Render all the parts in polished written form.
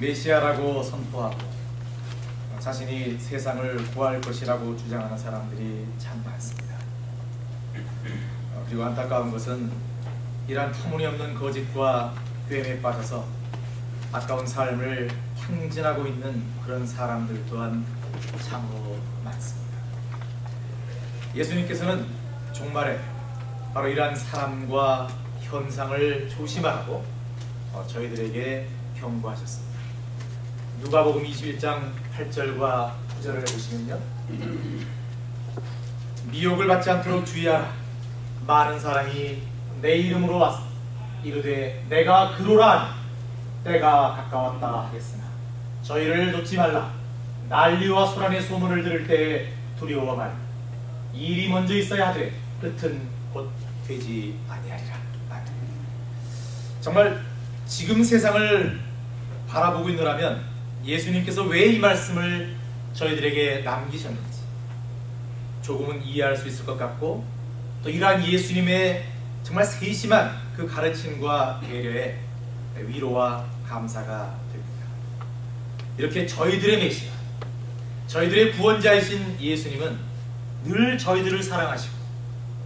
메시아라고 선포하고 자신이 세상을 구할 것이라고 주장하는 사람들이 참 많습니다. 그리고 안타까운 것은 이러한 터무니없는 거짓과 꾀에 빠져서 아까운 삶을 탕진하고 있는 그런 사람들 또한 참으로 많습니다. 예수님께서는 종말에 바로 이러한 사람과 현상을 조심하라고 저희들에게 경고하셨습니다. 누가복음 21장 8절과 9절을 보시면요, 미혹을 받지 않도록 주의하라. 많은 사람이 내 이름으로 와서 이르되 내가 그로라 때가 가까웠다 하겠으나 저희를 놓지 말라. 난리와 소란의 소문을 들을 때에 두려워 말라. 일이 먼저 있어야 하되 끝은 곧 되지 아니하리라. 정말 지금 세상을 바라보고 있노라면 예수님께서 왜 이 말씀을 저희들에게 남기셨는지 조금은 이해할 수 있을 것 같고, 또 이러한 예수님의 정말 세심한 그 가르침과 배려에 위로와 감사가 됩니다. 이렇게 저희들의 메시아, 저희들의 구원자이신 예수님은 늘 저희들을 사랑하시고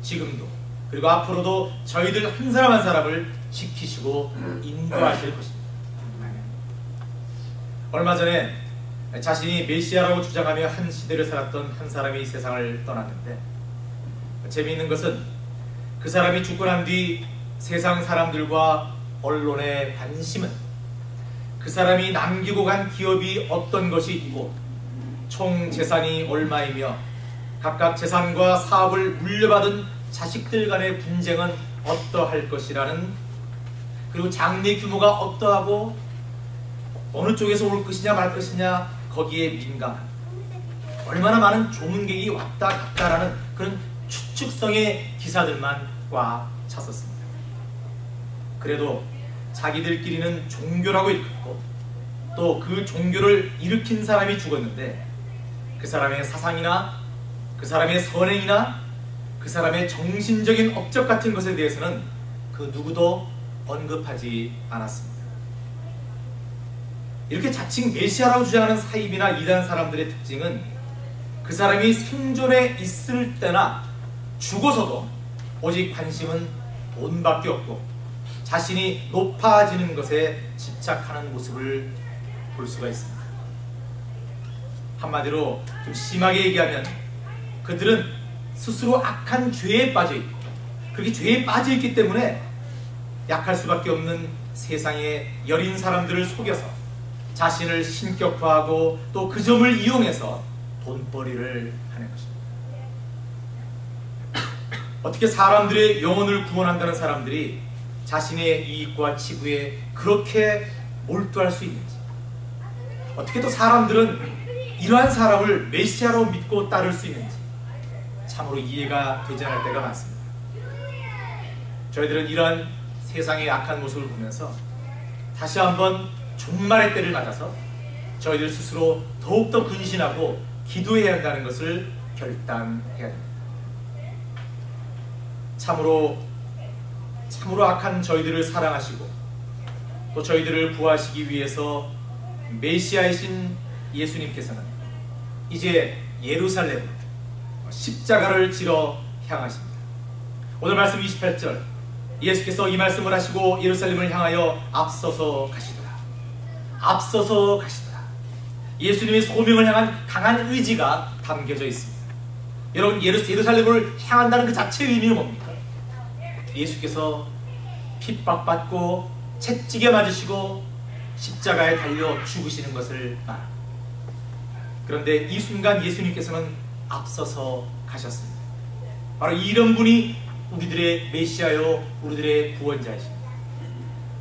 지금도 그리고 앞으로도 저희들 한 사람 한 사람을 지키시고 인도하실 것입니다. 얼마 전에 자신이 메시아라고 주장하며 한 시대를 살았던 한 사람이 세상을 떠났는데, 재미있는 것은 그 사람이 죽고 난 뒤 세상 사람들과 언론의 관심은 그 사람이 남기고 간 기업이 어떤 것이 있고 총 재산이 얼마이며 각각 재산과 사업을 물려받은 자식들 간의 분쟁은 어떠할 것이라는, 그리고 장래 규모가 어떠하고 어느 쪽에서 올 것이냐 말 것이냐 거기에 민감한, 얼마나 많은 조문객이 왔다 갔다라는 그런 추측성의 기사들만 꽉 찼었습니다. 그래도 자기들끼리는 종교라고 일컫고 또 그 종교를 일으킨 사람이 죽었는데 그 사람의 사상이나 그 사람의 선행이나 그 사람의 정신적인 업적 같은 것에 대해서는 그 누구도 언급하지 않았습니다. 이렇게 자칭 메시아라고 주장하는 사입이나 이단 사람들의 특징은 그 사람이 생존에 있을 때나 죽어서도 오직 관심은 돈밖에 없고 자신이 높아지는 것에 집착하는 모습을 볼 수가 있습니다. 한마디로 좀 심하게 얘기하면 그들은 스스로 악한 죄에 빠져있고, 그렇게 죄에 빠져있기 때문에 약할 수밖에 없는 세상의 여린 사람들을 속여서 자신을 신격화하고 또 그 점을 이용해서 돈벌이를 하는 것입니다. 어떻게 사람들의 영혼을 구원한다는 사람들이 자신의 이익과 치부에 그렇게 몰두할 수 있는지, 어떻게 또 사람들은 이러한 사람을 메시아로 믿고 따를 수 있는지 참으로 이해가 되지 않을 때가 많습니다. 저희들은 이러한 세상의 악한 모습을 보면서 다시 한번 종말의 때를 맞아서 저희들 스스로 더욱더 근신하고 기도해야 한다는 것을 결단해야 됩니다. 참으로 악한 저희들을 사랑하시고 또 저희들을 구하시기 위해서 메시아이신 예수님께서는 이제 예루살렘 십자가를 지러 향하십니다. 오늘 말씀 28절, 예수께서 이 말씀을 하시고 예루살렘을 향하여 앞서서 가시더라. 앞서서 가시더라. 예수님의 소명을 향한 강한 의지가 담겨져 있습니다. 여러분, 예루살렘을 향한다는 그 자체의 의미는 뭡니까? 예수께서 핍박받고 채찍에 맞으시고 십자가에 달려 죽으시는 것을 말합니다. 그런데 이 순간 예수님께서는 앞서서 가셨습니다. 바로 이런 분이 우리들의 메시아요, 우리들의 구원자이십니다.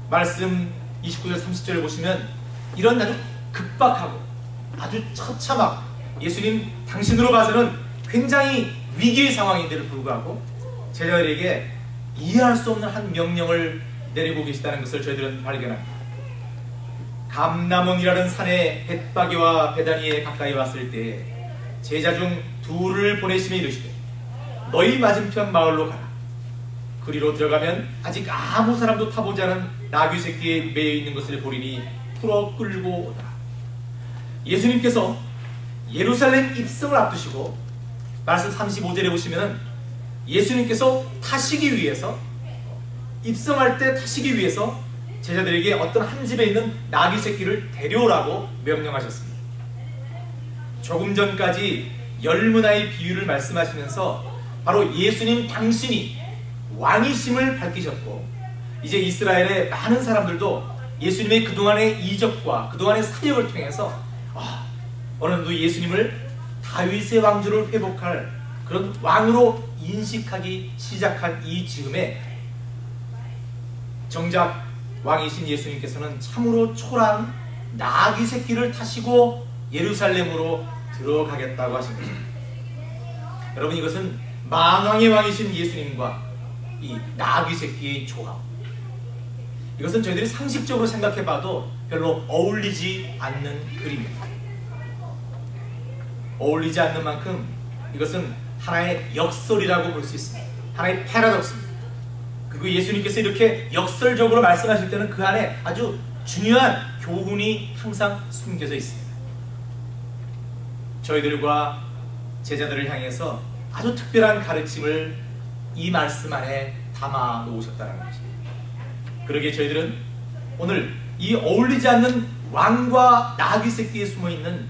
말씀 29절 30절을 보시면 이런 아주 급박하고 아주 처참하고 예수님 당신으로 봐서는 굉장히 위기의 상황인데도 불구하고 제자들에게 이해할 수 없는 한 명령을 내리고 계시다는 것을 저희들은 발견합니다. 감람원이라는 산에 벳바게와 베다니에 가까이 왔을 때 제자 중 둘을 보내시며 이르시되 너희 맞은편 마을로 가라. 그리로 들어가면 아직 아무 사람도 타보지 않은 나귀 새끼에 매여 있는 것을 보리니 풀어 끌고 오더라. 예수님께서 예루살렘 입성을 앞두시고 말씀 35절에 보시면은 예수님께서 타시기 위해서, 입성할 때 타시기 위해서 제자들에게 어떤 한 집에 있는 나귀 새끼를 데려오라고 명령하셨습니다. 조금 전까지 열문화의 비유를 말씀하시면서 바로 예수님 당신이 왕이심을 밝히셨고, 이제 이스라엘의 많은 사람들도 예수님의 그동안의 이적과 그동안의 사역을 통해서 어느 정도 예수님을 다윗의 왕조를 회복할 그런 왕으로 인식하기 시작한 이 즈음에 정작 왕이신 예수님께서는 참으로 초라한 나귀 새끼를 타시고 예루살렘으로 들어가겠다고 하신 거죠. 여러분, 이것은 만왕의 왕이신 예수님과 이 나귀 새끼의 조합, 이것은 저희들이 상식적으로 생각해봐도 별로 어울리지 않는 그림입니다. 어울리지 않는 만큼 이것은 하나의 역설이라고 볼 수 있습니다. 하나의 패러독스입니다. 그리고 예수님께서 이렇게 역설적으로 말씀하실 때는 그 안에 아주 중요한 교훈이 항상 숨겨져 있습니다. 저희들과 제자들을 향해서 아주 특별한 가르침을 이 말씀 안에 담아 놓으셨다는 것입니다. 그러기에 저희들은 오늘 이 어울리지 않는 왕과 나귀 새끼에 숨어있는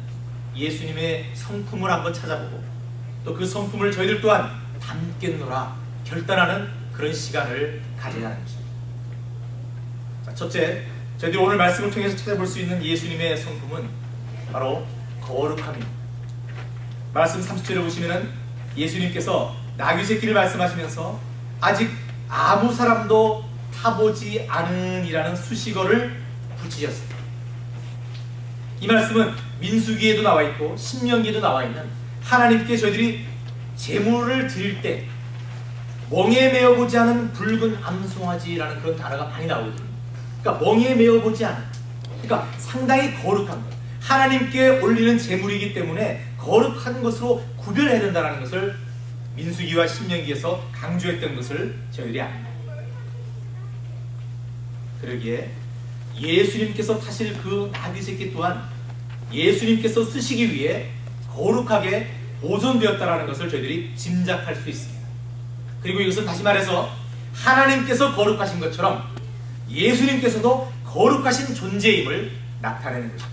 예수님의 성품을 한번 찾아보고, 또 그 성품을 저희들 또한 담겠노라 결단하는 그런 시간을 가져야 하는 것입니다. 자, 첫째, 저희들이 오늘 말씀을 통해서 찾아볼 수 있는 예수님의 성품은 바로 거룩함입니다. 말씀 30절에 보시면은 예수님께서 나귀 새끼를 말씀하시면서 아직 아무 사람도 타보지 않은이라는 수식어를 붙이셨습니다. 이 말씀은 민수기에도 나와 있고 신명기에도 나와 있는, 하나님께 저희들이 제물을 드릴 때 멍에 메어보지 않은 붉은 암송아지라는 그런 단어가 많이 나오거든요. 그러니까 멍에 메어보지 않은, 그러니까 상당히 거룩한 것, 하나님께 올리는 제물이기 때문에 거룩한 것으로 구별해야 된다는 것을 민수기와 신명기에서 강조했던 것을 저희들이 압니다. 그러기에 예수님께서 타실 그 나귀 새끼 또한 예수님께서 쓰시기 위해 거룩하게 보존되었다는 것을 저희들이 짐작할 수 있습니다. 그리고 이것은 다시 말해서 하나님께서 거룩하신 것처럼 예수님께서도 거룩하신 존재임을 나타내는 것입니다.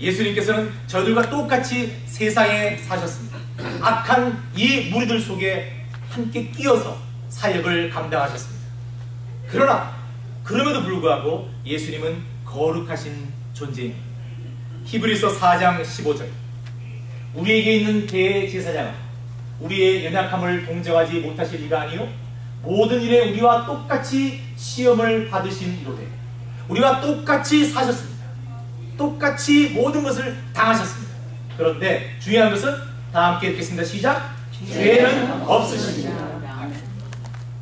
예수님께서는 저들과 똑같이 세상에 사셨습니다. 악한 이 무리들 속에 함께 끼어서 사역을 감당하셨습니다. 그러나 그럼에도 불구하고 예수님은 거룩하신 존재입니다. 히브리서 4장 15절, 우리에게 있는 대제사장은 우리의 연약함을 동정하지 못하실 이가 아니요 모든 일에 우리와 똑같이 시험을 받으신 이로되, 우리와 똑같이 사셨습니다. 똑같이 모든 것을 당하셨습니다. 그런데 중요한 것은 다 함께 읽겠습니다. 시작. 죄는 없으십니다.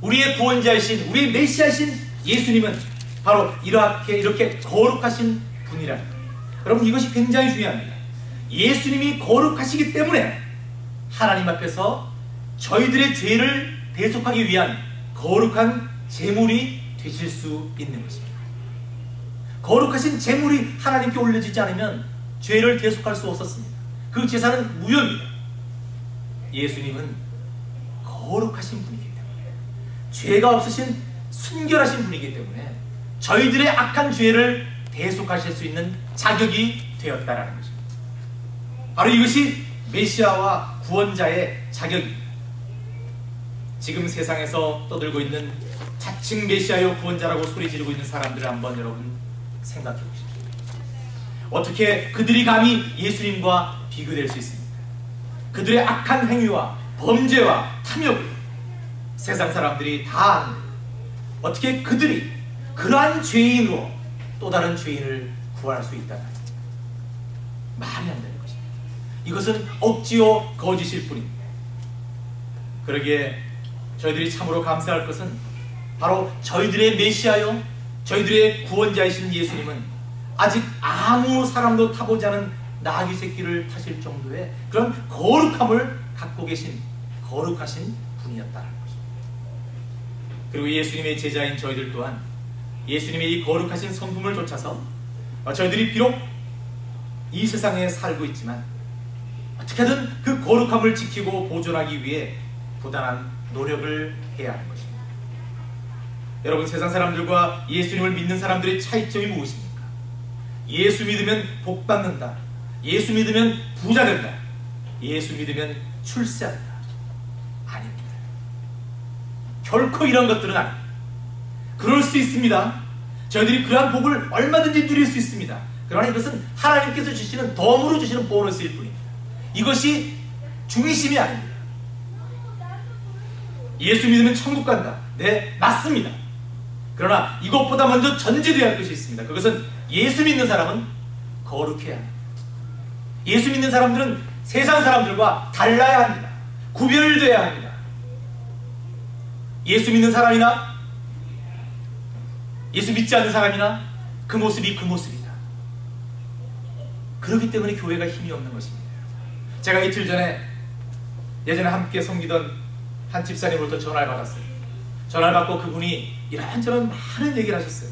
우리의 구원자이신, 우리의 메시아이신 예수님은 바로 이렇게 거룩하신 분이라는 거예요. 여러분, 이것이 굉장히 중요합니다. 예수님이 거룩하시기 때문에 하나님 앞에서 저희들의 죄를 대속하기 위한 거룩한 제물이 되실 수 있는 것입니다. 거룩하신 제물이 하나님께 올려지지 않으면 죄를 대속할 수 없었습니다. 그 제사는 무효입니다. 예수님은 거룩하신 분이기 때문에, 죄가 없으신 순결하신 분이기 때문에 저희들의 악한 죄를 대속하실 수 있는 자격이 되었다라는 것입니다. 바로 이것이 메시아와 구원자의 자격입니다. 지금 세상에서 떠들고 있는 자칭 메시아요 구원자라고 소리 지르고 있는 사람들을 한번 여러분 생각해 보십시오. 어떻게 그들이 감히 예수님과 비교될 수 있습니까? 그들의 악한 행위와 범죄와 탐욕을 세상 사람들이 다 아는데 어떻게 그들이 그러한 죄인으로 또 다른 죄인을 구할 수 있다는 말이 안 되는 것입니다. 이것은 억지요 거짓일 뿐입니다. 그러기에 저희들이 참으로 감사할 것은 바로 저희들의 메시아요, 저희들의 구원자이신 예수님은 아직 아무 사람도 타보지 않은 나귀 새끼를 타실 정도의 그런 거룩함을 갖고 계신 거룩하신 분이었다는 것입니다. 그리고 예수님의 제자인 저희들 또한 예수님의 이 거룩하신 성품을 좇아서 저희들이 비록 이 세상에 살고 있지만 어떻게든 그 거룩함을 지키고 보존하기 위해 부단한 노력을 해야 하는 것입니다. 여러분, 세상 사람들과 예수님을 믿는 사람들의 차이점이 무엇입니까? 예수 믿으면 복 받는다, 예수 믿으면 부자 된다, 예수 믿으면 출세한다. 아닙니다. 결코 이런 것들은 아닙니다. 그럴 수 있습니다. 저희들이 그러한 복을 얼마든지 누릴 수 있습니다. 그러나 이것은 하나님께서 주시는, 덤으로 주시는 보너스일 뿐입니다. 이것이 중심이 아닙니다. 예수 믿으면 천국 간다. 네, 맞습니다. 그러나 이것보다 먼저 전제되어야 할 것이 있습니다. 그것은 예수 믿는 사람은 거룩해야 합니다. 예수 믿는 사람들은 세상 사람들과 달라야 합니다. 구별되어야 합니다. 예수 믿는 사람이나 예수 믿지 않는 사람이나 그 모습이 그 모습이다. 그렇기 때문에 교회가 힘이 없는 것입니다. 제가 이틀 전에 예전에 함께 섬기던 한 집사님으로부터 전화를 받았어요. 전화를 받고 그분이 이런저런 많은 얘기를 하셨어요.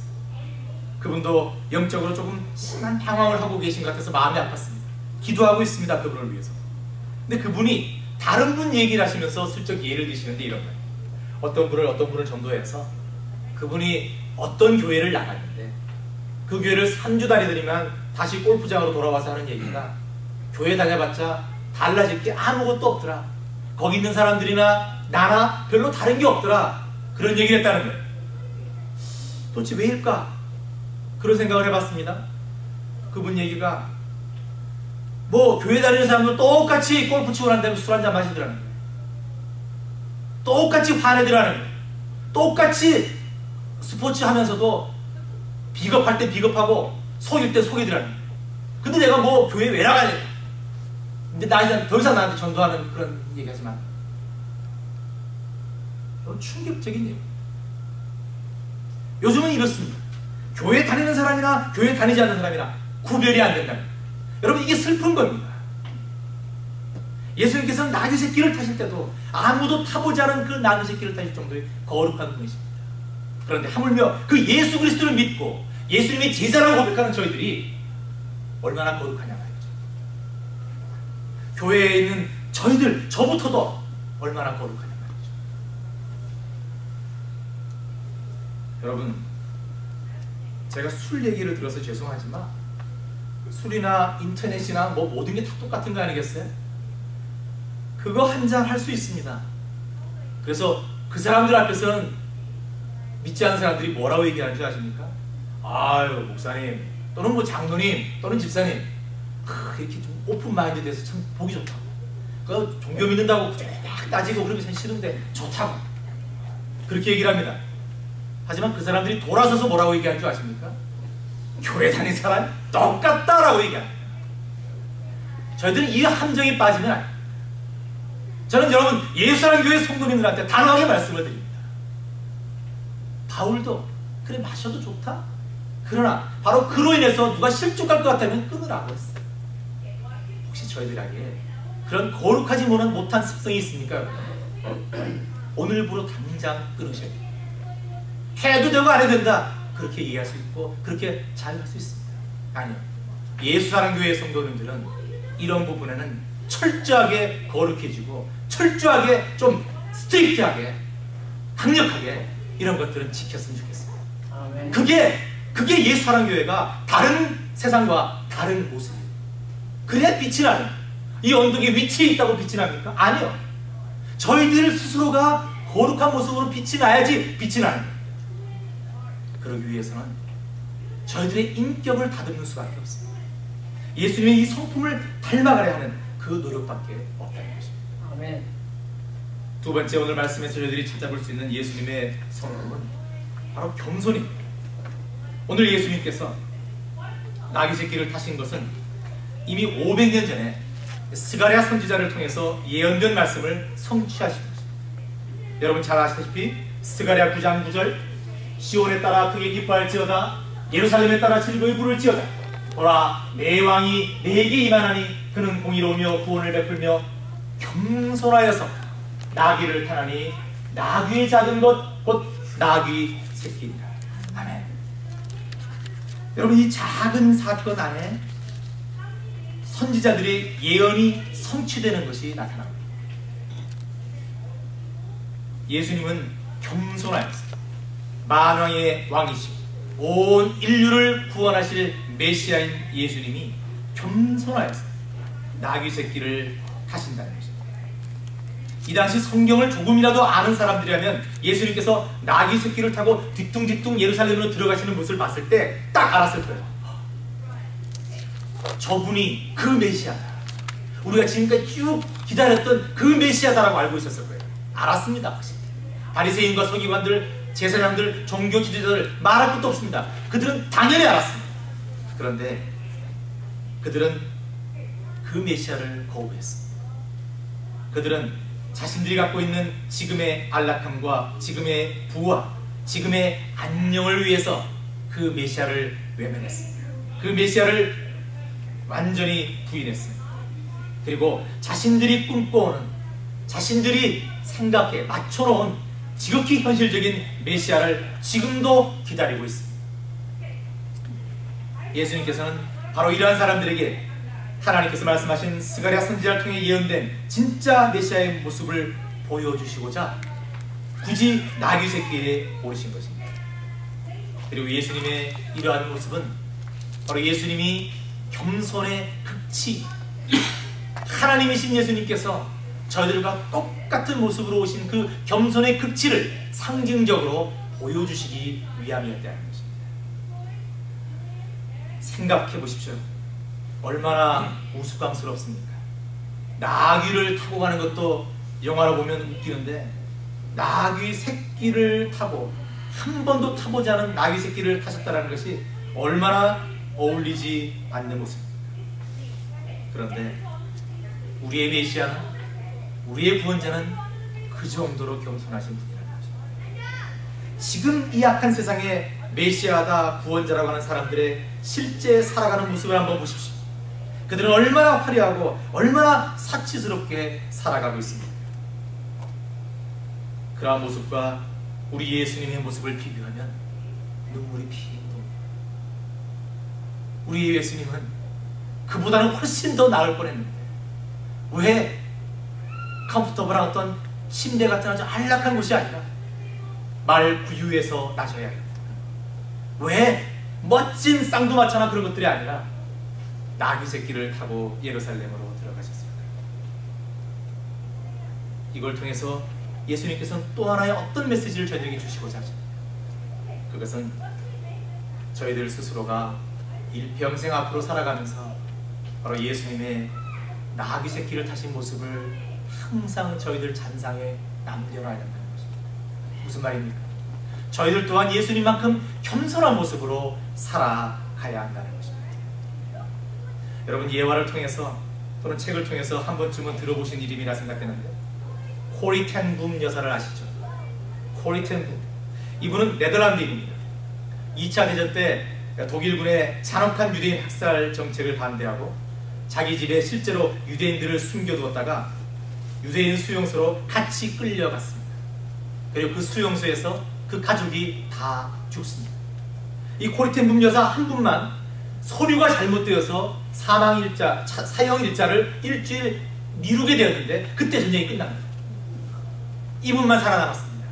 그분도 영적으로 조금 심한 방황을 하고 계신 것 같아서 마음이 아팠습니다. 기도하고 있습니다, 그분을 위해서. 근데 그분이 다른 분 얘기를 하시면서 슬쩍 예를 드시는데 이런 거예요. 어떤 분을 전도해서 그분이 어떤 교회를 나갔는데 그 교회를 3주 다니더니만 다시 골프장으로 돌아와서 하는 얘기가, 교회 다녀봤자 달라질 게 아무것도 없더라. 거기 있는 사람들이나 나나 별로 다른 게 없더라. 그런 얘기를 했다는 거예요. 도대체 왜일까? 그런 생각을 해봤습니다. 그분 얘기가 뭐 교회 다니는 사람도 똑같이 골프 치고 난 다음에 술 한잔 마시더라는 거예요. 똑같이 화내더라는 거예요. 똑같이 스포츠 하면서도 비겁할 때 비겁하고 속일 때 속이더라는 거예요. 근데 내가 뭐 교회 왜 나가냐? 근데 나 이제 더 이상 나한테 전도하는 그런 얘기하지만 너무 충격적인 얘기. 요즘은 이렇습니다. 교회 다니는 사람이나 교회 다니지 않는 사람이나 구별이 안 된다는 거예요. 여러분, 이게 슬픈 겁니다. 예수님께서는 나귀 새끼를 타실 때도 아무도 타보지 않은 그 나귀 새끼를 타실 정도의 거룩한 분이십니다. 그런데 하물며 그 예수 그리스도를 믿고 예수님의 제자라고 고백하는 저희들이 얼마나 거룩하냐 말이죠. 교회에 있는 저희들, 저부터도 얼마나 거룩하냐 말이죠. 여러분, 제가 술 얘기를 들어서 죄송하지만 술이나 인터넷이나 뭐 모든 게 다 똑같은 거 아니겠어요? 그거 한 잔 할 수 있습니다. 그래서 그 사람들 앞에서는 믿지 않는 사람들이 뭐라고 얘기하는 줄 아십니까? 아유, 목사님 또는 뭐 장로님 또는 집사님, 이렇게 좀 오픈 마인드 돼서 참 보기 좋다고, 그 종교 믿는다고 막 따지고 그러기 참 싫은데 좋다고 그렇게 얘기를 합니다. 하지만 그 사람들이 돌아서서 뭐라고 얘기하는 줄 아십니까? 교회 다니는 사람 똑같다라고 얘기합니다. 저희들은 이 함정에 빠지면 안 돼요. 저는 여러분, 예수라는 교회 성도님들한테 단호하게 말씀을 드립니다. 바울도 그래 마셔도 좋다? 그러나 바로 그로 인해서 누가 실족할 것 같다면 끊으라고 했어요. 혹시 저희들에게 그런 거룩하지 못한 습성이 있습니까? 오늘부로 당장 끊으셔야 돼요. 해도 되고 안 해도 된다, 그렇게 얘기할 수 있고 그렇게 잘 할 수 있습니다. 아니요, 예수라는 교회의 성도님들은 이런 부분에는 철저하게 거룩해지고 철저하게 좀 스트릭트하게 강력하게 이런 것들은 지켰으면 좋겠습니다. 아멘. 그게 예수라는 교회가 다른 세상과 다른 모습이에요. 그래야 빛이 나는, 이 언덕에 위치에 있다고 빛이 납니까? 아니요. 저희들 스스로가 거룩한 모습으로 빛이 나야지 빛이 나는 거예요. 그러기 위해서는 저희들의 인격을 다듬는 수밖에 없습니다. 예수님의 이 성품을 닮아가려 하는 그 노력밖에 없다는 것입니다. 아멘. 두 번째, 오늘 말씀에서 저희들이 찾아볼 수 있는 예수님의 성품은 바로 겸손입니다. 오늘 예수님께서 나귀 새끼를 타신 것은 이미 500년 전에 스가랴 선지자를 통해서 예언된 말씀을 성취하신 것입니다. 여러분 잘 아시다시피 스가랴 9장 9절, 시온에 따라 크게 기뻐할지어다, 예루살렘에 따라 즐거이 부를지어다. 보라, 내 왕이 내게 임하나니 그는 공의로우며 구원을 베풀며 겸손하여서 나귀를 타나니 나귀의 작은 것 곧 나귀 새끼니라. 아멘. 여러분, 이 작은 사건 안에 선지자들의 예언이 성취되는 것이 나타납니다. 예수님은 겸손하였습니다. 만왕의 왕이시고 온 인류를 구원하실 메시아인 예수님이 겸손하였습니다. 나귀 새끼를 타신다는 것입니다. 이 당시 성경을 조금이라도 아는 사람들이라면 예수님께서 나귀 새끼를 타고 뒤뚱뒤뚱 예루살렘으로 들어가시는 모습을 봤을 때 딱 알았을 거예요. 저분이 그 메시아다. 우리가 지금까지 쭉 기다렸던 그 메시아다라고 알고 있었을 거예요. 알았습니다. 확실히. 바리새인과 서기관들, 제사장들, 종교 지도자들 말할 것도 없습니다. 그들은 당연히 알았습니다. 그런데 그들은 그 메시아를 거부했습니다. 그들은 자신들이 갖고 있는 지금의 안락함과 지금의 부와 지금의 안녕을 위해서 그 메시아를 외면했습니다. 그 메시아를 완전히 부인했습니다. 그리고 자신들이 꿈꿔오는, 자신들이 생각해 맞춰놓은 지극히 현실적인 메시아를 지금도 기다리고 있습니다. 예수님께서는 바로 이러한 사람들에게 하나님께서 말씀하신 스가랴 선지자를 통해 예언된 진짜 메시아의 모습을 보여주시고자 굳이 나귀 새끼에 오신 것입니다. 그리고 예수님의 이러한 모습은 바로 예수님이 겸손의 극치, 하나님이신 예수님께서 저희들과 똑같은 모습으로 오신 그 겸손의 극치를 상징적으로 보여주시기 위함이었다는 것입니다. 생각해 보십시오. 얼마나 우스꽝스럽습니까? 나귀를 타고 가는 것도 영화로 보면 웃기는데, 나귀 새끼를 타고 한 번도 타보지 않은 나귀 새끼를 타셨다는 것이 얼마나 어울리지 않는 모습입니다. 그런데 우리의 메시아는, 우리의 구원자는 그 정도로 겸손하신 분이라는 것입니다. 지금 이 악한 세상에 메시아다, 구원자라고 하는 사람들의 실제 살아가는 모습을 한번 보십시오. 그들은 얼마나 화려하고 얼마나 사치스럽게 살아가고 있습니다. 그러한 모습과 우리 예수님의 모습을 비교하면 눈물이 핑 돕니다. 우리 예수님은 그보다는 훨씬 더 나을 뻔했는데 왜 컴포터블한 어떤 침대 같은 아주 안락한 곳이 아니라 말 구유에서 나셔야 합니다. 왜 멋진 쌍두마차나 그런 것들이 아니라 나귀 새끼를 타고 예루살렘으로 들어가셨습니다. 이걸 통해서 예수님께서는 또 하나의 어떤 메시지를 저희에게 주시고자 하십니다. 그것은 저희들 스스로가 일평생 앞으로 살아가면서 바로 예수님의 나귀 새끼를 타신 모습을 항상 저희들 잔상에 남겨놔야 된다는 것입니다. 무슨 말입니까? 저희들 또한 예수님만큼 겸손한 모습으로 살아가야 한다는 것입니다. 여러분, 예화를 통해서 또는 책을 통해서 한 번쯤은 들어보신 이름이라 생각되는데, 코리 텐 붐 여사를 아시죠? 코리 텐 붐. 이분은 네덜란드인입니다. 2차 대전 때 독일군의 잔혹한 유대인 학살 정책을 반대하고 자기 집에 실제로 유대인들을 숨겨두었다가 유대인 수용소로 같이 끌려갔습니다. 그리고 그 수용소에서 그 가족이 다 죽습니다. 이 코리 텐 붐 여사 한 분만 서류가 잘못되어서 사형일자를 일주일 미루게 되었는데 그때 전쟁이 끝납니다. 이분만 살아남았습니다.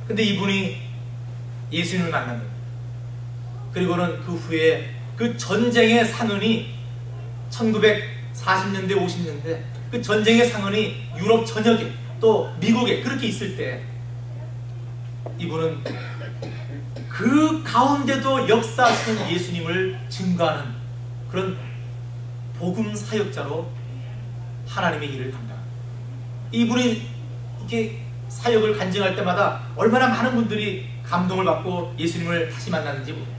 근데 이분이 예수님을 만납니다. 그리고는 그 후에 그 전쟁의 상흔이 1940년대 50년대 그 전쟁의 상흔이 유럽 전역에 또 미국에 그렇게 있을 때 이분은 그 가운데도 역사하시는 예수님을 증거하는 그런 복음 사역자로 하나님의 일을 감당합니다. 이분이 이렇게 사역을 간증할 때마다 얼마나 많은 분들이 감동을 받고 예수님을 다시 만났는지 모릅니다.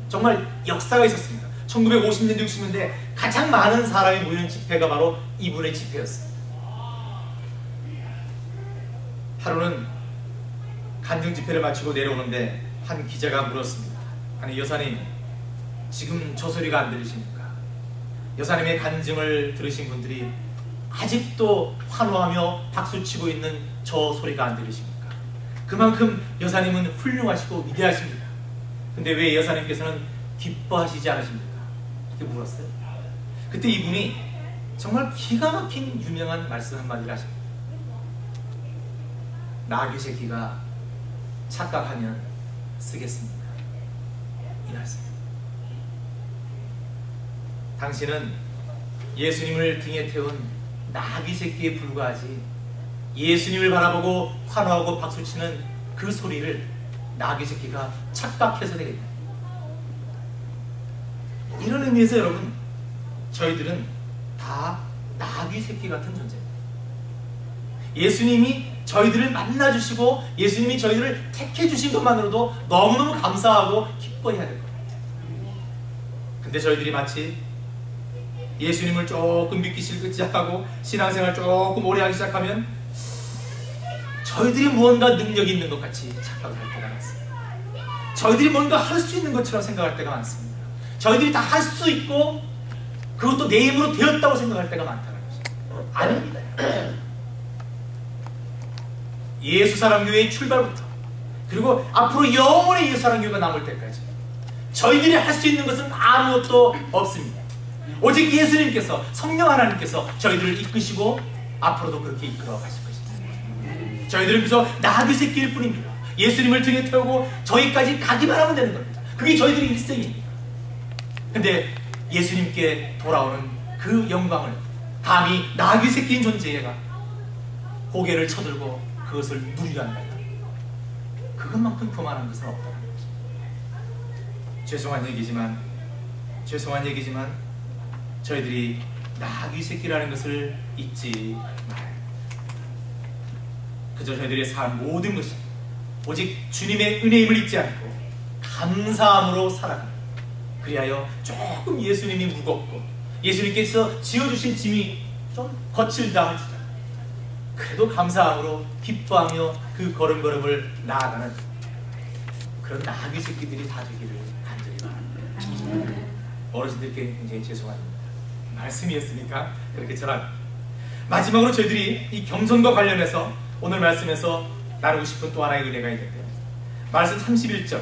정말 역사가 있었습니다. 1950년대 60년대 가장 많은 사람이 모이는 집회가 바로 이분의 집회였습니다. 하루는 간증 집회를 마치고 내려오는데 한 기자가 물었습니다. 아니, 여사님, 지금 저 소리가 안 들리십니까? 여사님의 간증을 들으신 분들이 아직도 환호하며 박수치고 있는 저 소리가 안 들리십니까? 그만큼 여사님은 훌륭하시고 위대하십니다. 근데 왜 여사님께서는 기뻐하시지 않으십니까? 이렇게 물었어요. 그때 이분이 정말 기가 막힌 유명한 말씀 한마디를 하십니다. 나귀 새끼가 착각하면 쓰겠습니다. 이 말씀. 당신은 예수님을 등에 태운 나귀 새끼에 불과하지, 예수님을 바라보고 환호하고 박수치는 그 소리를 나귀 새끼가 착각해서 되겠다. 이런 의미에서 여러분, 저희들은 다 나귀 새끼 같은 존재입니다. 예수님이 저희들을 만나주시고 예수님이 저희들을 택해주신 것만으로도 너무너무 감사하고 기뻐해야 될 거예요. 근데 저희들이 마치 예수님을 조금 믿기 시작하고 신앙생활 조금 오래 하기 시작하면 저희들이 무언가 능력이 있는 것 같이 착각을 할 때가 많습니다. 저희들이 뭔가 할 수 있는 것처럼 생각할 때가 많습니다. 저희들이 다 할 수 있고 그것도 내 힘으로 되었다고 생각할 때가 많다는 것입니다. 아닙니다. 예수사랑교회의 출발부터 그리고 앞으로 영원히 예수사랑교회가 남을 때까지 저희들이 할 수 있는 것은 아무것도 없습니다. 오직 예수님께서, 성령 하나님께서 저희들을 이끄시고 앞으로도 그렇게 이끌어 가실 것입니다. 저희들은 그저 나귀 새끼일 뿐입니다. 예수님을 등에 태우고 저희까지 가기만 하면 되는 겁니다. 그게 저희들의 일생입니다. 근데 예수님께 돌아오는 그 영광을 감히 나귀 새끼인 존재가 고개를 쳐들고 그것을 누리려 한다. 그것만큼 그만한 것은 없다는 것입니다. 죄송한 얘기지만 저희들이 나귀 새끼라는 것을 잊지 말아요. 그저 저희들의 삶 모든 것이 오직 주님의 은혜임을 잊지 않고 감사함으로 살아가는, 그리하여 조금 예수님이 무겁고 예수님께서 지어주신 짐이 좀 거칠다 할지라도 그래도 감사함으로 기뻐하며 그 걸음걸음을 나아가는 그런 나귀 새끼들이 다 되기를 간절히 바랍니다. 어르신들께 굉장히 죄송합니다. 말씀이었으니까 그렇게 전합니다. 마지막으로 저희들이 이 겸손과 관련해서 오늘 말씀에서 나누고 싶은 또 하나의 은혜가 있는데요. 말씀 31절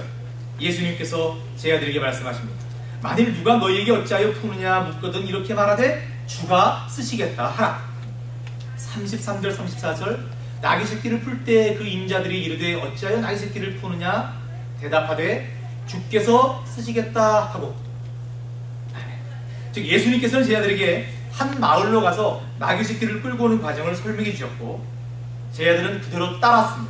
예수님께서 제 아들에게 말씀하십니다. 만일 누가 너희에게 어찌하여 푸느냐 묻거든 이렇게 말하되 주가 쓰시겠다 하라. 33절 34절 나귀 새끼를 풀 때 그 임자들이 이르되 어찌하여 나귀 새끼를 푸느냐 대답하되 주께서 쓰시겠다 하고, 즉 예수님께서는 제 아들에게 한 마을로 가서 나귀 새끼를 끌고 오는 과정을 설명해 주셨고 제 아들은 그대로 따랐으며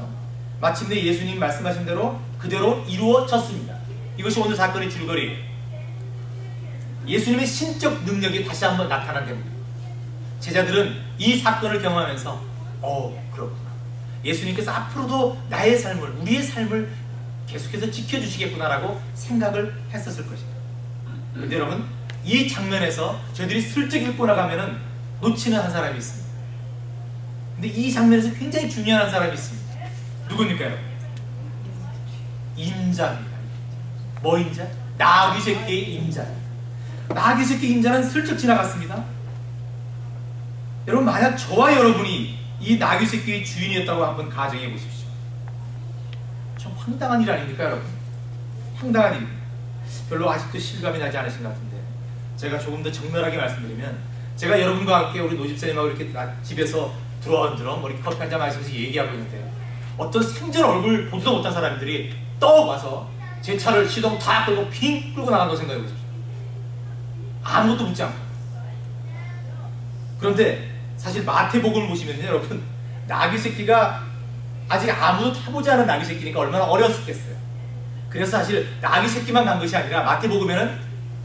마침내 예수님 말씀하신 대로 그대로 이루어졌습니다. 이것이 오늘 사건의 줄거리예요. 예수님의 신적 능력이 다시 한번 나타난 겁니다. 제자들은 이 사건을 경험하면서 그렇구나, 예수님께서 앞으로도 나의 삶을, 우리의 삶을 계속해서 지켜주시겠구나라고 생각을 했었을 것입니다. 그런데 여러분, 이 장면에서 저희들이 슬쩍 읽고 나가면은 놓치는 한 사람이 있습니다. 근데 이 장면에서 굉장히 중요한 한 사람이 있습니다. 누굽니까요? 임자입니다. 뭐 임자? 나귀 새끼의 임자. 나귀 새끼 임자는 슬쩍 지나갔습니다. 여러분, 만약 저와 여러분이 이 나귀 새끼의 주인이었다고 한번 가정해 보십시오. 참 황당한 일 아닙니까, 여러분? 황당한 일입니다. 별로 아직도 실감이 나지 않으신 것 같은데 제가 조금 더 정면하게 말씀드리면, 제가 여러분과 함께 우리 노집사님하고 이렇게 집에서 드런드런 머리 커피 한잔 마시면서 얘기하고 있는데 어떤 생전 얼굴 보지도 못한 사람들이 떡 와서 제 차를 시동 다 끌고 핑 끌고 나간다고 생각해 보십시오. 아무것도 묻지 않고. 그런데 사실 마태복음을 보시면요, 여러분, 나귀 새끼가 아직 아무도 타보지 않은 나귀 새끼니까 얼마나 어렸겠어요. 그래서 사실 나귀 새끼만 간 것이 아니라 마태복음에는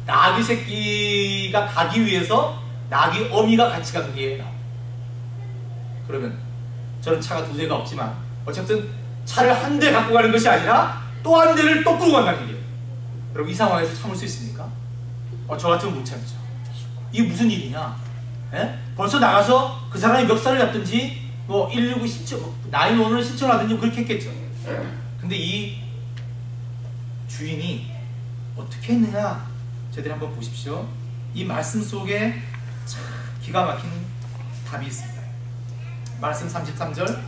나귀 새끼가 가기 위해서 나귀 어미가 같이 간 게 나와요. 그러면 저는 차가 두 대가 없지만 어쨌든 차를 한 대 갖고 가는 것이 아니라 또 한 대를 또 끌고 간다는 얘기예요. 여러분, 이 상황에서 참을 수 있습니까? 저 같으면 못 참죠. 이게 무슨 일이냐? 예? 벌써 나가서 그 사람이 멱살을 잡든지 뭐 119 신청, 911을 신청하든지 그렇게 했겠죠. 근데 이 주인이 어떻게 했느냐, 저희들이 한번 보십시오. 이 말씀 속에 참 기가 막힌 답이 있습니다. 말씀 33절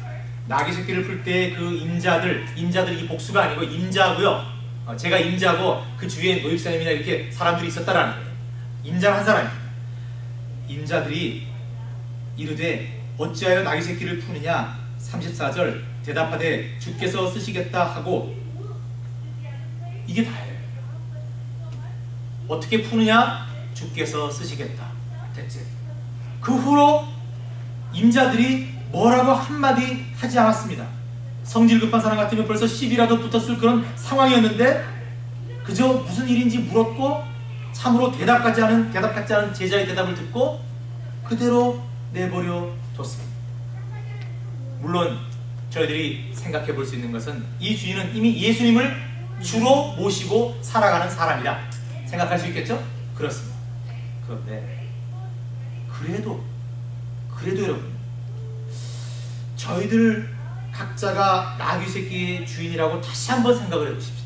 나귀 새끼를 풀 때 그 임자들, 이 복수가 아니고 임자고요. 제가 임자고 그 주위에 노입사님이나 이렇게 사람들이 있었다라는 거예요. 임자는 한 사람입니다. 임자들이 이르되 어찌하여 나귀 새끼를 푸느냐. 34절 대답하되 주께서 쓰시겠다 하고, 이게 다예요. 어떻게 푸느냐? 주께서 쓰시겠다. 됐지. 그 후로 임자들이 뭐라고 한마디 하지 않았습니다. 성질 급한 사람 같으면 벌써 시비라도 붙었을 그런 상황이었는데 그저 무슨 일인지 물었고 참으로 대답하지 않은 제자의 대답을 듣고 그대로 내버려 뒀습니다. 물론 저희들이 생각해 볼 수 있는 것은 이 주인은 이미 예수님을 주로 모시고 살아가는 사람이라 생각할 수 있겠죠? 그렇습니다. 그런데 그래도 여러분, 저희들 각자가 나귀 새끼의 주인이라고 다시 한번 생각을 해보십시오.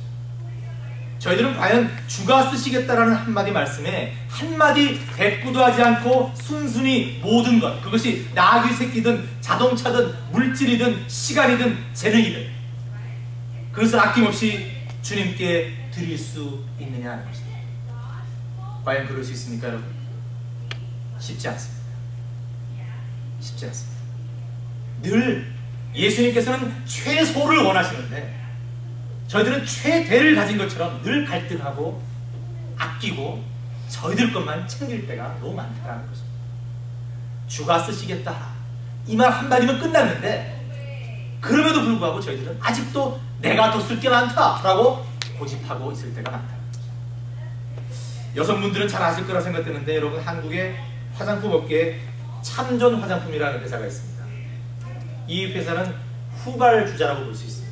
저희들은 과연 주가 쓰시겠다라는 한마디 말씀에 한마디 대꾸도 하지 않고 순순히 모든 것, 그것이 나귀 새끼든 자동차든 물질이든 시간이든 재능이든 그것을 아낌없이 주님께 드릴 수 있느냐 하는 것입니다. 과연 그럴 수 있습니까, 여러분? 쉽지 않습니다. 쉽지 않습니다. 늘 예수님께서는 최소를 원하시는데 저희들은 최대를 가진 것처럼 늘 갈등하고 아끼고 저희들 것만 챙길 때가 너무 많다는 것입니다. 주가 쓰시겠다, 이 말 한마디면 끝났는데 그럼에도 불구하고 저희들은 아직도 내가 더 쓸 게 많다라고 고집하고 있을 때가 많다는 거죠. 여성분들은 잘 아실 거라 생각되는데 여러분, 한국의 화장품 업계에 참전 화장품이라는 회사가 있습니다. 이 회사는 후발주자라고 볼 수 있습니다.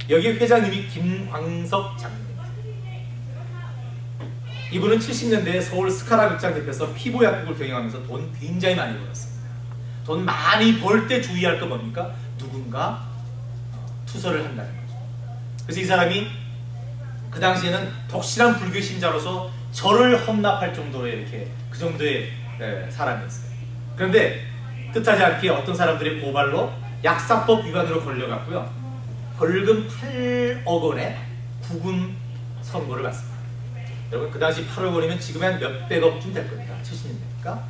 여기 회장님이 김광석 장님입니다. 이분은 70년대에 서울 스카라 극장 대표에서 피부 약국을 경영하면서 돈 굉장히 많이 벌었습니다. 돈 많이 벌 때 주의할 거 뭡니까? 누군가 투서를 한다는 거죠. 그래서 이 사람이 그 당시에는 독실한 불교 신자로서 절을 헌납할 정도의 이렇게 그 정도의 사람이었어요. 그런데 뜻하지 않게 어떤 사람들의 고발로 약사법 위반으로 걸려갔고요. 벌금 8억 원의 구금 선고를 받습니다. 여러분, 그 당시 8억 원이면 지금은 한 몇백억쯤 될 겁니다. 70년대니까.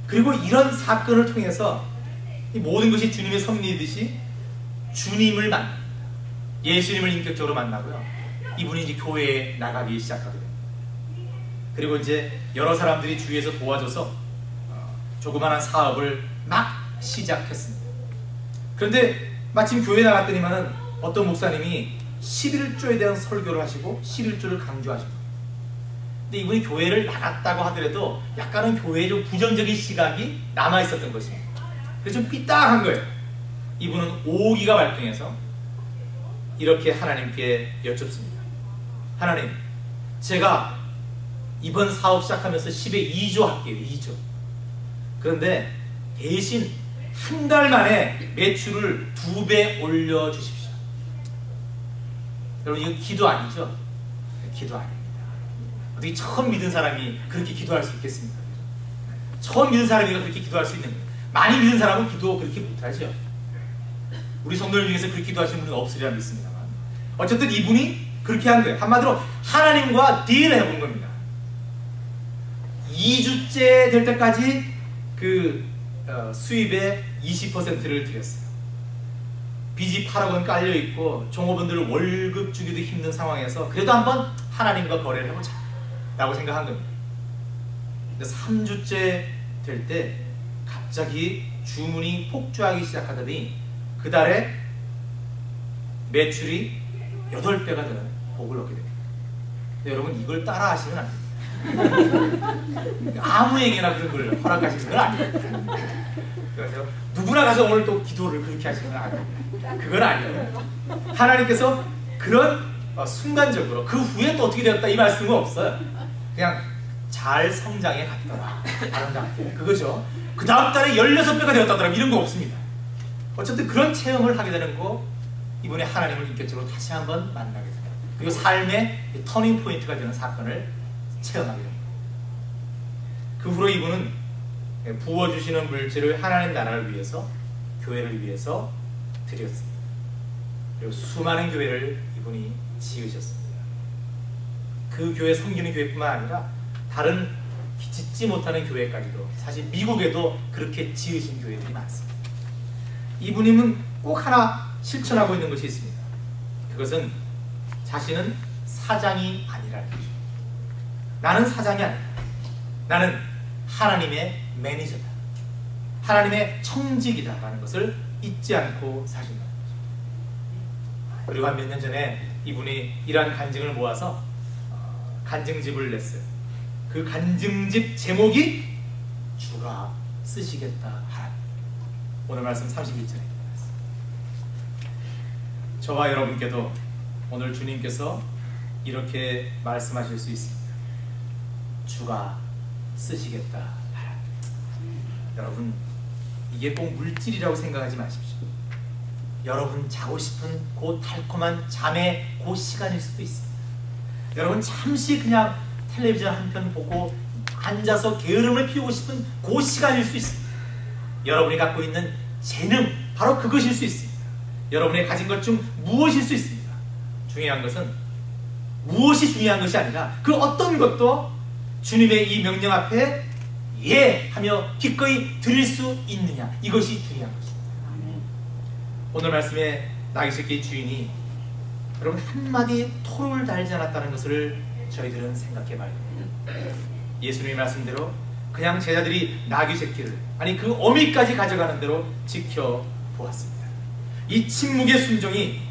그리고 이런 사건을 통해서 이 모든 것이 주님의 섭리이듯이 주님을 만납니다. 예수님을 인격적으로 만나고요. 이분이 이제 교회에 나가기 시작하게 됩니다. 그리고 이제 여러 사람들이 주위에서 도와줘서 조그마한 사업을 막 시작했습니다. 그런데 마침 교회에 나갔더니만은 어떤 목사님이 11조에 대한 설교를 하시고 11조를 강조하신 거예요. 근데 이분이 교회를 나갔다고 하더라도 약간은 교회에 좀 부정적인 시각이 남아있었던 것입니다. 그래서 좀 삐딱한 거예요. 이분은 오기가 발동해서 이렇게 하나님께 여쭙습니다. 하나님, 제가 이번 사업 시작하면서 10에 2조 할게요. 2조. 그런데 대신 한 달 만에 매출을 2배 올려주십시오. 여러분, 이거 기도 아니죠? 기도 아닙니다. 어떻게 처음 믿은 사람이 그렇게 기도할 수 있겠습니까? 처음 믿은 사람이 그렇게 기도할 수 있는 거예요. 많이 믿은 사람은 기도 그렇게 못하죠. 우리 성도들 중에서 그렇게 기도하시는 분은 없으리라 믿습니다만, 어쨌든 이분이 그렇게 한 거예요. 한마디로 하나님과 딜을 해본 겁니다. 2주째 될 때까지 그 수입의 20%를 드렸어요. 빚이 8억 원 깔려있고 종업원들 월급 주기도 힘든 상황에서 그래도 한번 하나님과 거래를 해보자 라고 생각한 겁니다. 근데 3주째 될 때 갑자기 주문이 폭주하기 시작하더니 그 달에 매출이 8배가 되는 복을 얻게 됩니다. 근데 여러분, 이걸 따라 하시면 안 됩니다. 아무에게나 그런 걸 허락하시는 건 아닙니다. 그래서 누구나 가서 오늘 또 기도를 그렇게 하시는 건 아닙니다. 그건 아니에요. 하나님께서 그런 순간적으로 그 후에 또 어떻게 되었다 이 말씀은 없어요. 그냥 잘 성장해 갔더라, 아름답게, 그거죠. 그 다음 달에 16배가 되었다더라, 이런 거 없습니다. 어쨌든 그런 체험을 하게 되는 거, 이번에 하나님을 인격적으로 다시 한번 만나게 됩니다. 그리고 삶의 터닝 포인트가 되는 사건을 체험하게 됩니다. 그 후로 이분은 부어주시는 물질을 하나님 나라를 위해서, 교회를 위해서 드렸습니다. 그리고 수많은 교회를 이분이 지으셨습니다. 그 교회 섬기는 교회뿐만 아니라 다른 짓지 못하는 교회까지도, 사실 미국에도 그렇게 지으신 교회들이 많습니다. 이분님은 꼭 하나 실천하고 있는 것이 있습니다. 그것은 자신은 사장이 아니라는 것입니다. 나는 사장이 아니다. 나는 하나님의 매니저다. 하나님의 청직이다 라는 것을 잊지 않고 사신다. 그리고 한 몇 년 전에 이분이 이러한 간증을 모아서 간증집을 냈어요. 그 간증집 제목이 주가 쓰시겠다 하나님. 오늘 말씀 31절에 저와 여러분께도 오늘 주님께서 이렇게 말씀하실 수 있습니다. 주가 쓰시겠다 하나님. 여러분, 이게 꼭 물질이라고 생각하지 마십시오. 여러분 자고 싶은 그 달콤한 잠의 그 시간일 수도 있습니다. 여러분 잠시 그냥 텔레비전 한 편 보고 앉아서 게으름을 피우고 싶은 그 시간일 수 있습니다. 여러분이 갖고 있는 재능, 바로 그것일 수 있습니다. 여러분이 가진 것 중 무엇일 수 있습니다. 중요한 것은 무엇이 중요한 것이 아니라 그 어떤 것도 주님의 이 명령 앞에 예 하며 기꺼이 드릴 수 있느냐, 이것이 중요한 것입니다. 오늘 말씀에 나귀 새끼 주인이 여러분 한마디 토를 달지 않았다는 것을 저희들은 생각해 봐야 됩니다. 예수님의 말씀대로 그냥 제자들이 나귀 새끼를, 아니 그 어미까지 가져가는 대로 지켜보았습니다. 이 침묵의 순종이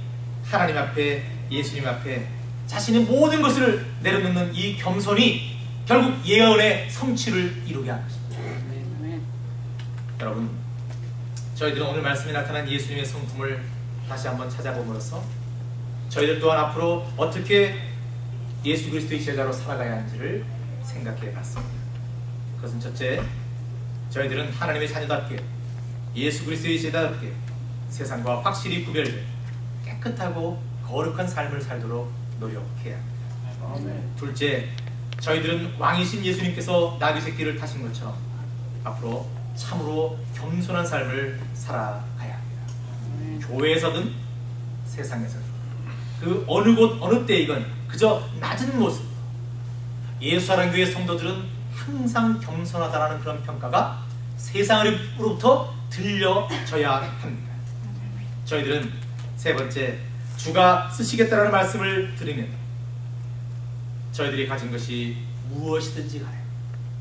하나님 앞에, 예수님 앞에 자신의 모든 것을 내려놓는 이 겸손이 결국 예언의 성취를 이루게 한 것입니다. 여러분, 저희들은 오늘 말씀에 나타난 예수님의 성품을 다시 한번 찾아봄으로써 저희들 또한 앞으로 어떻게 예수 그리스도의 제자로 살아가야 하는지를 생각해 봤습니다. 그것은 첫째, 저희들은 하나님의 자녀답게, 예수 그리스도의 제자답게 세상과 확실히 구별된 깨끗하고 거룩한 삶을 살도록 노력해야 합니다. 둘째, 저희들은 왕이신 예수님께서 나귀 새끼를 타신 것처럼 앞으로 참으로 겸손한 삶을 살아가야 합니다. 교회에서든 세상에서든 그 어느 곳 어느 때이건 그저 낮은 모습, 예수사랑교회 성도들은 항상 겸손하다라는 그런 평가가 세상으로부터 들려져야 합니다. 저희들은 세 번째, 주가 쓰시겠다라는 말씀을 들으면 저희들이 가진 것이 무엇이든지 간에,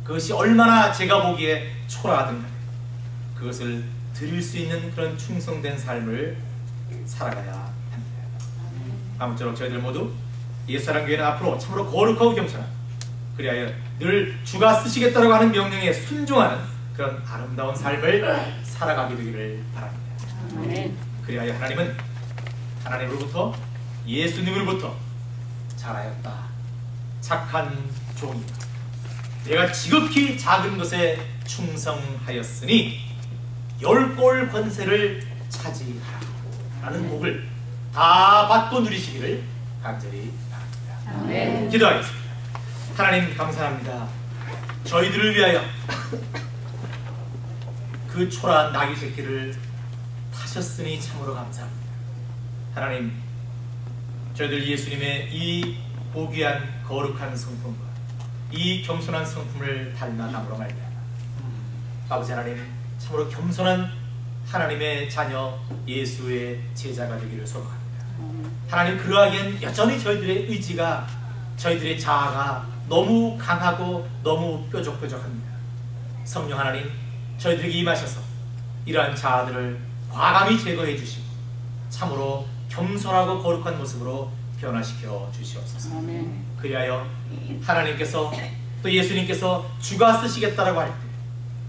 그것이 얼마나 제가 보기에 초라하든 간에 그것을 드릴 수 있는 그런 충성된 삶을 살아가야 합니다. 아무쪼록 저희들 모두 예수사랑교회는 앞으로 참으로 거룩하고 겸손한, 그리하여 늘 주가 쓰시겠다라고 하는 명령에 순종하는 그런 아름다운 삶을 살아가게 되기를 바랍니다. 그리하여 하나님은 하나님으로부터, 예수님으로부터 잘하였다, 착한 종이다, 내가 지극히 작은 것에 충성하였으니 10골 권세를 차지하라 라는 복을 다 받고 누리시기를 간절히 바랍니다. 기도하겠습니다. 하나님 감사합니다. 저희들을 위하여 그 초라한 나귀 새끼를 타셨으니 참으로 감사합니다. 하나님, 저희들 예수님의 이 고귀한 거룩한 성품과 이 겸손한 성품을 닮아감으로 말미암아 아버지 하나님, 참으로 겸손한 하나님의 자녀 예수의 제자가 되기를 소망합니다. 하나님, 그러하기엔 여전히 저희들의 의지가, 저희들의 자아가 너무 강하고 너무 뾰족뾰족합니다. 성령 하나님, 저희들에게 임하셔서 이러한 자아들을 과감히 제거해 주시고 참으로 겸손하고 거룩한 모습으로 변화시켜 주시옵소서. 그리하여 하나님께서 또 예수님께서 주가 쓰시겠다라고 할 때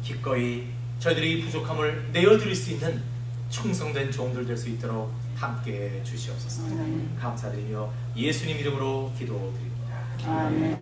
기꺼이 저희들이 부족함을 내어드릴 수 있는 충성된 종들 될 수 있도록 함께해 주시옵소서. 감사드리며 예수님 이름으로 기도드립니다. 아멘.